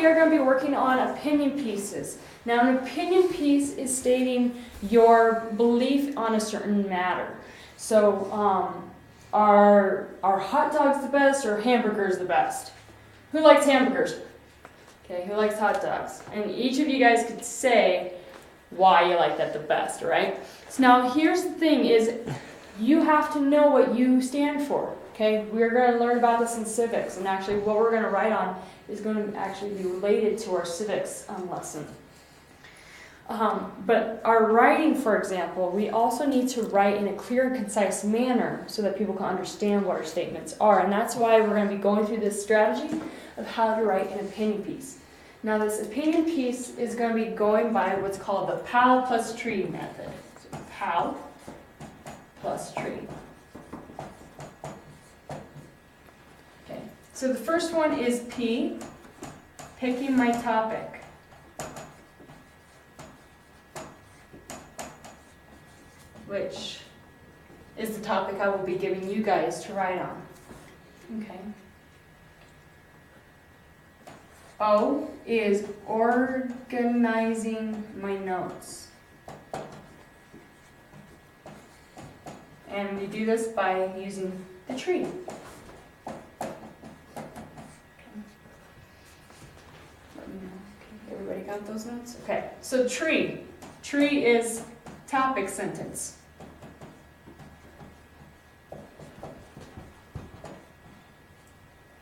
we are going to be working on opinion pieces. Now, an opinion piece is stating your belief on a certain matter. So, are hot dogs the best or hamburgers the best? Who likes hamburgers? Okay, who likes hot dogs? And each of you guys could say why you like that the best, right? So now here's the thing is you have to know what you stand for, okay? We're going to learn about this in civics, and actually what we're going to write on is going to actually be related to our civics lesson. But our writing, for example, we also need to write in a clear and concise manner so that people can understand what our statements are. And that's why we're going to be going through this strategy of how to write an opinion piece. Now, this opinion piece is going to be going by what's called the POW plus tree method. So POW plus tree. Okay, so the first one is P, picking my topic. Which is the topic I will be giving you guys to write on. Okay. O is organizing my notes. And we do this by using the tree. Everybody got those notes? Okay, so tree. Tree is topic sentence.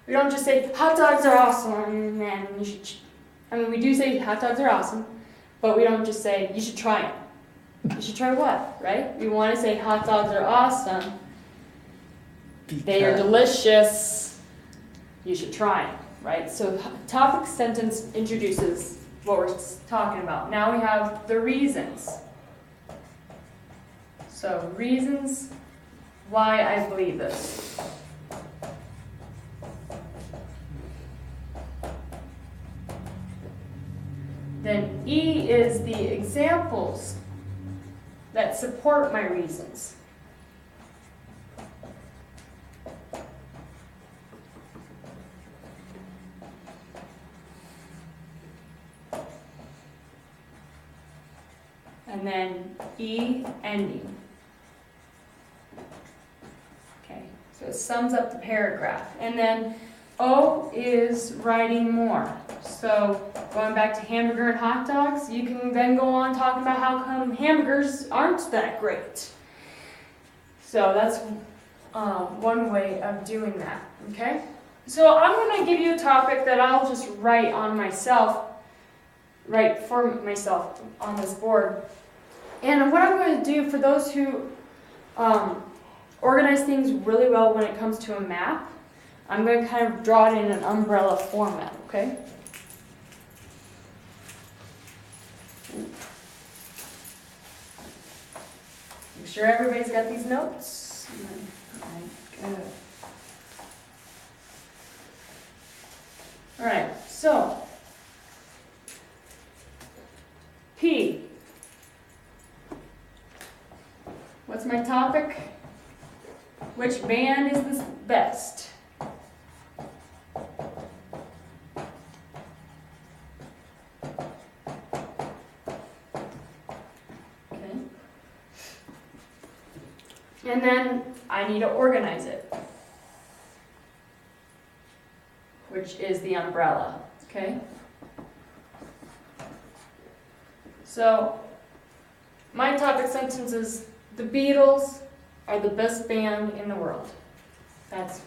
We don't just say, hot dogs are awesome, and you should, we do say hot dogs are awesome, but we don't just say, you should try them. You should try what, right? We want to say hot dogs are awesome, they are delicious, you should try them, right? So topic sentence introduces what we're talking about. Now we have the reasons. So reasons why I believe this. Then E is the examples that support my reasons. And then E, ending. Okay, so it sums up the paragraph. And then O is writing more. So going back to hamburger and hot dogs, you can then go on talking about how come hamburgers aren't that great. So that's one way of doing that, okay? So I'm going to give you a topic that I'll just write for myself on this board. And what I'm going to do for those who organize things really well when it comes to a map, I'm going to kind of draw it in an umbrella format, okay? Make sure everybody's got these notes. All right, so P. What's my topic? Which band is the best? And then I need to organize it, which is the umbrella, okay? So my topic sentence is, the Beatles are the best band in the world. That's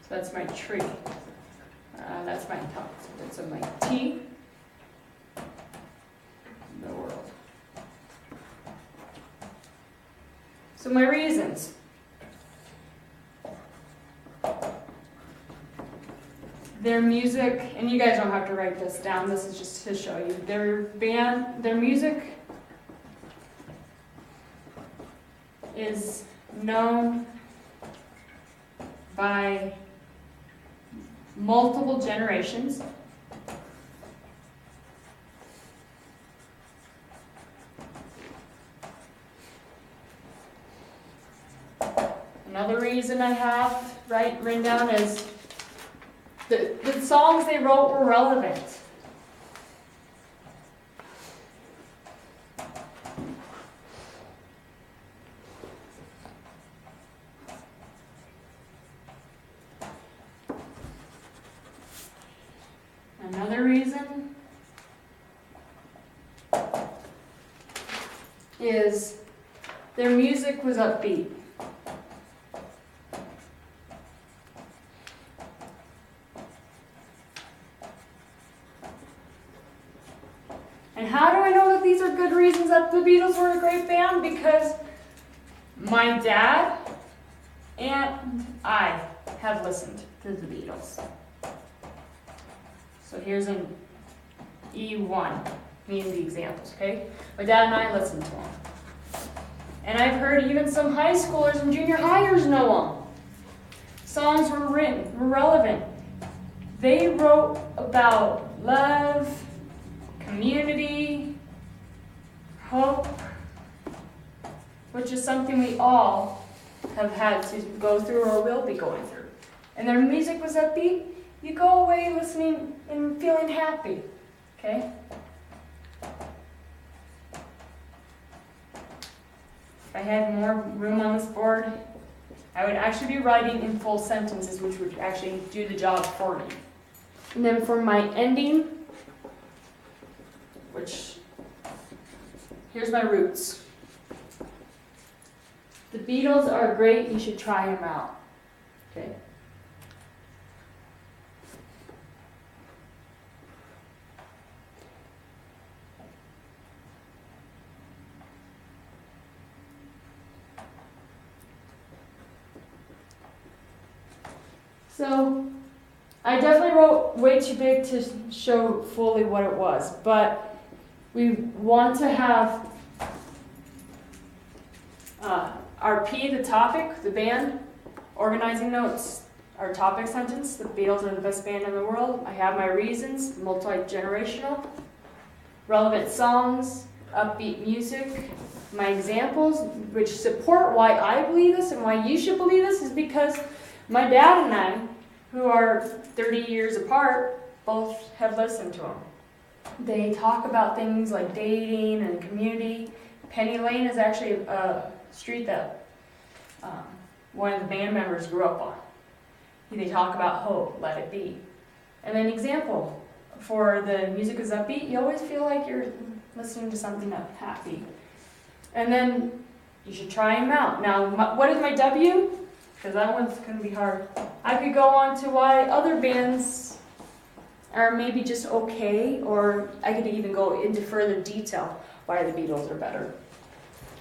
that's my tree. That's my top. So my T, the world. So my reasons. Their music, and you guys don't have to write this down, this is just to show you. Their music is known by multiple generations. Another reason I have written down is the songs they wrote were relevant. Another reason is their music was upbeat. And how do I know that these are good reasons that the Beatles were a great band? Because my dad and I have listened to the Beatles. So here's an E1, me and the examples, okay? My dad and I listened to them. And I've heard even some high schoolers and junior hires know them. Songs were written, were relevant. They wrote about love, community, hope, which is something we all have had to go through or will be going through. And their music was upbeat. You go away listening and feeling happy, okay? If I had more room on this board, I would actually be writing in full sentences, which would actually do the job for me. And then for my ending, which, here's my roots. The Beatles are great, you should try them out, okay? So, I definitely wrote way too big to show fully what it was, but we want to have our P, the topic, the band, organizing notes, our topic sentence, the Beatles are the best band in the world. I have my reasons, multi-generational, relevant songs, upbeat music. My examples, which support why I believe this and why you should believe this, is because my dad and I, who are 30 years apart, both have listened to them. They talk about things like dating and community. Penny Lane is actually a street that one of the band members grew up on. They talk about hope, let it be. And an example for the music is upbeat, you always feel like you're listening to something that's happy. And then you should try them out. Now, what is my W? Because that one's going to be hard. I could go on to why other bands are maybe just okay, or I could even go into further detail why the Beatles are better.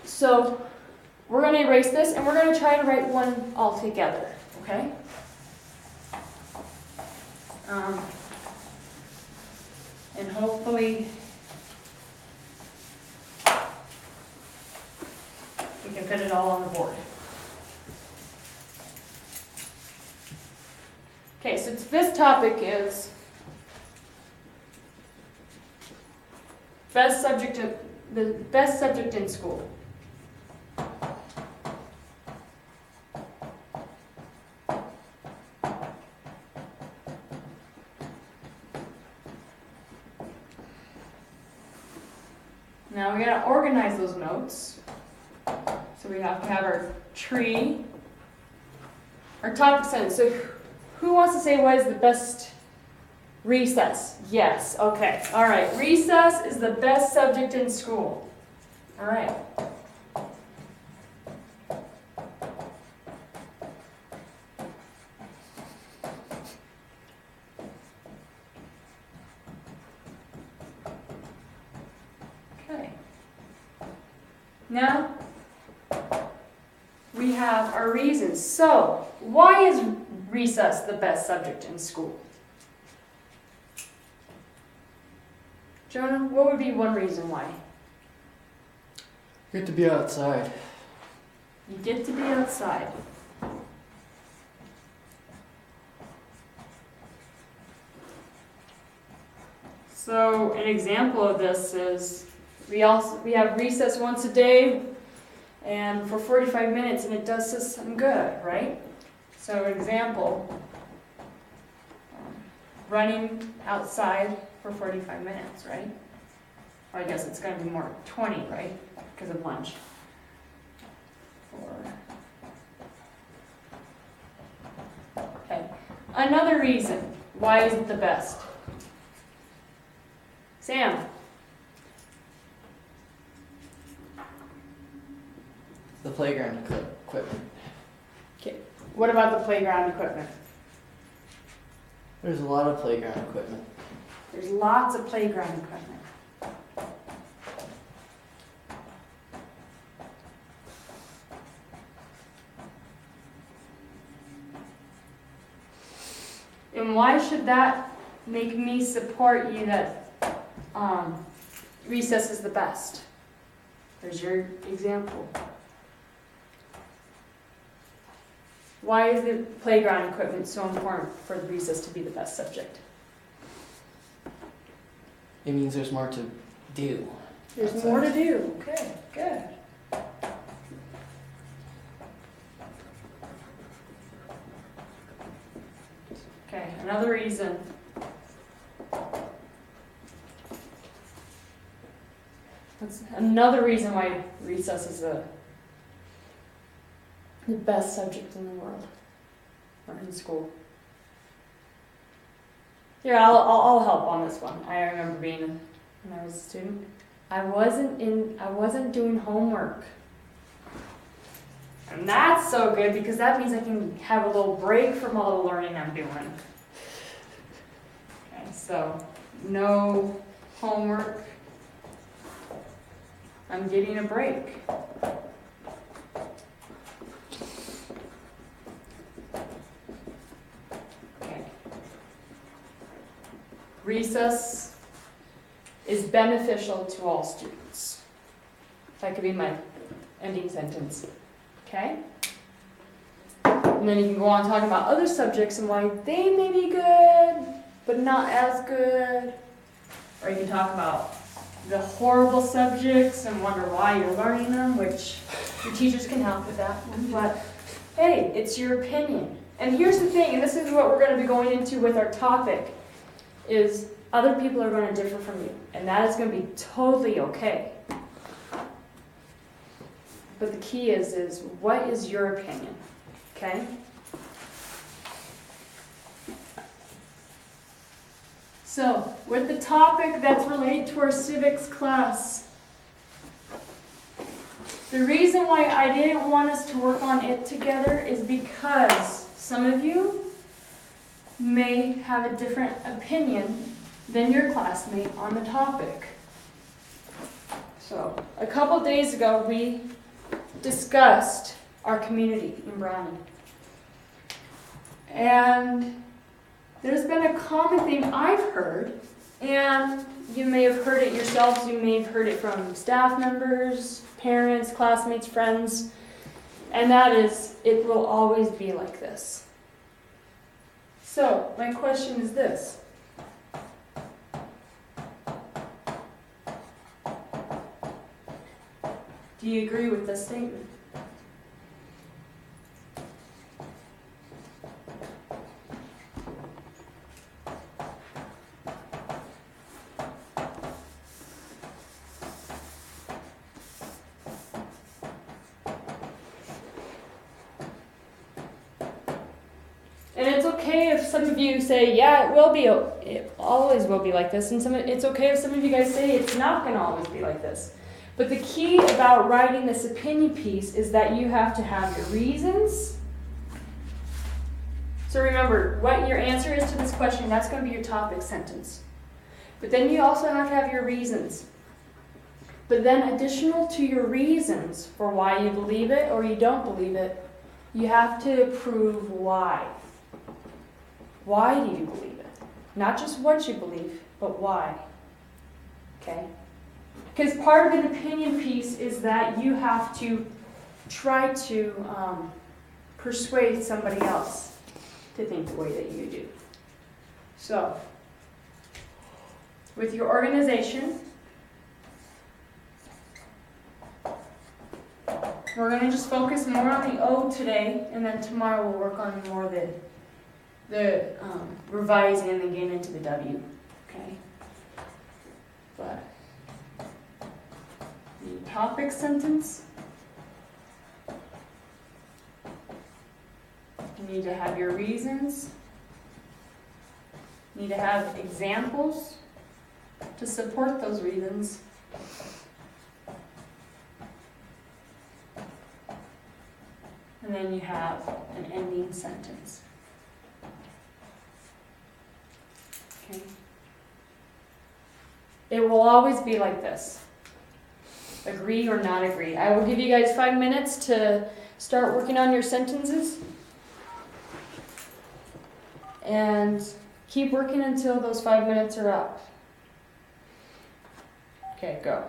So we're going to erase this, and we're going to try to write one all together, okay? And hopefully we can fit it all on the board. Okay, so this topic is the best subject in school. Now we gotta organize those notes. So we have to have our tree, our topic sentence. So who wants to say what is the best recess? Yes, okay. All right, recess is the best subject in school. All right. Okay. Now, we have our reasons. So, why is recess the best subject in school? Jonah, what would be one reason why? Get to be outside. You get to be outside. So an example of this is we have recess once a day. and for 45 minutes, and it does us some good, right? So example, running outside for 45 minutes, right? Or I guess it's going to be more 20, right? Because of lunch. Okay. Another reason why is it the best? Sam. The playground equipment. Okay. What about the playground equipment? There's a lot of playground equipment. There's lots of playground equipment. And why should that make me support you that recess is the best? There's your example. Why is the playground equipment so important for the recess to be the best subject? It means there's more to do. There's outside. more to do. Okay, good. Okay, another reason. That's another reason why recess is the best subject in the world, or in school. Here, I'll help on this one. I remember being when I was a student. I wasn't doing homework. And that's so good because that means I can have a little break from all the learning I'm doing. Okay, so no homework. I'm getting a break. Okay. Recess is beneficial to all students. That could be my ending sentence. Okay? And then you can go on talking about other subjects and why they may be good, but not as good. Or you can talk about the horrible subjects and wonder why you're learning them, which your teachers can help with that one. But hey, it's your opinion. And here's the thing, and this is what we're going to be going into with our topic, is other people are going to differ from you. And that is going to be totally okay. But the key is what is your opinion? Okay? So, with the topic that's related to our civics class, the reason why I didn't want us to work on it together is because some of you may have a different opinion than your classmate on the topic. So, a couple days ago we discussed our community in Browning. And there's been a common thing I've heard, and you may have heard it yourselves, you may have heard it from staff members, parents, classmates, friends, and that is, it will always be like this. So, my question is this. Do you agree with this statement? And it's okay if some of you say, yeah, it always will be like this, and it's okay if some of you guys say it's not going to always be like this. But the key about writing this opinion piece is that you have to have your reasons. So remember, what your answer is to this question, that's going to be your topic sentence. But then you also have to have your reasons. But then additional to your reasons for why you believe it or you don't believe it, you have to prove why. Why do you believe it? Not just what you believe, but why. Okay? Because part of an opinion piece is that you have to try to persuade somebody else to think the way that you do. So, with your organization, We're gonna just focus more on the O today, and then tomorrow we'll work on more of the revising and then getting into the W. Okay. But the topic sentence. You need to have your reasons. You need to have examples to support those reasons. And then you have an ending sentence. Okay. It will always be like this. Agree or not agree. I will give you guys 5 minutes to start working on your sentences. And keep working until those 5 minutes are up. Okay, go.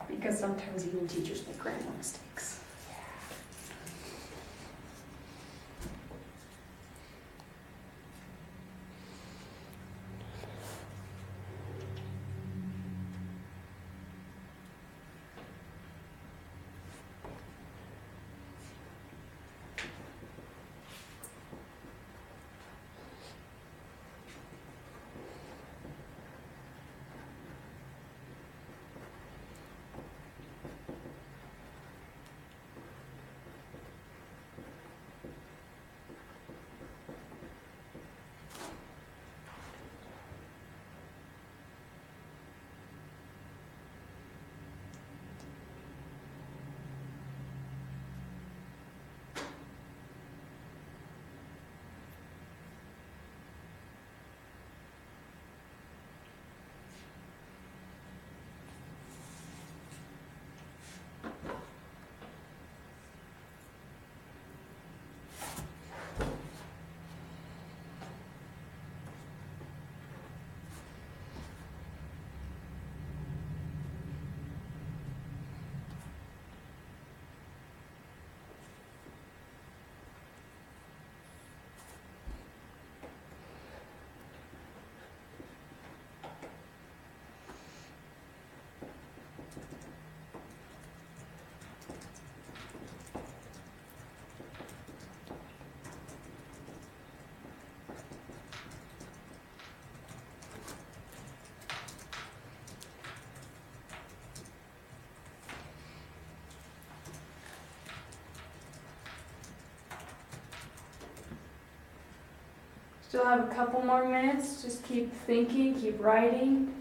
Because sometimes even teachers make grammar mistakes. Still have a couple more minutes. Just keep thinking, keep writing.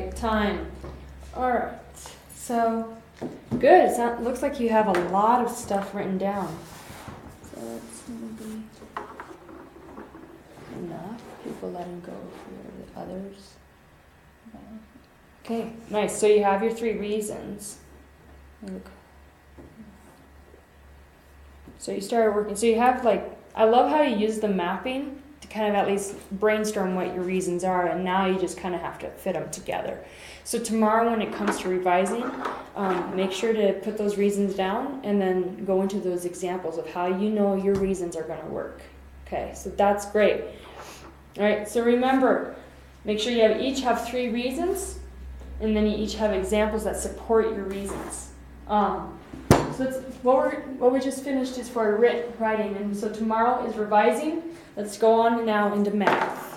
right time. All right. So good. Looks like you have a lot of stuff written down. So it's gonna be enough. People letting go for the others. Okay, nice. So you have your 3 reasons. So you started working. So you have I love how you use the mapping to kind of at least brainstorm what your reasons are, and now you just kind of have to fit them together. So tomorrow when it comes to revising, make sure to put those reasons down and then go into those examples of how you know your reasons are going to work. Okay, so that's great. All right, so remember, make sure you each have 3 reasons, and then you each have examples that support your reasons. So that's what we just finished is for writing, and so tomorrow is revising. Let's go on now into math.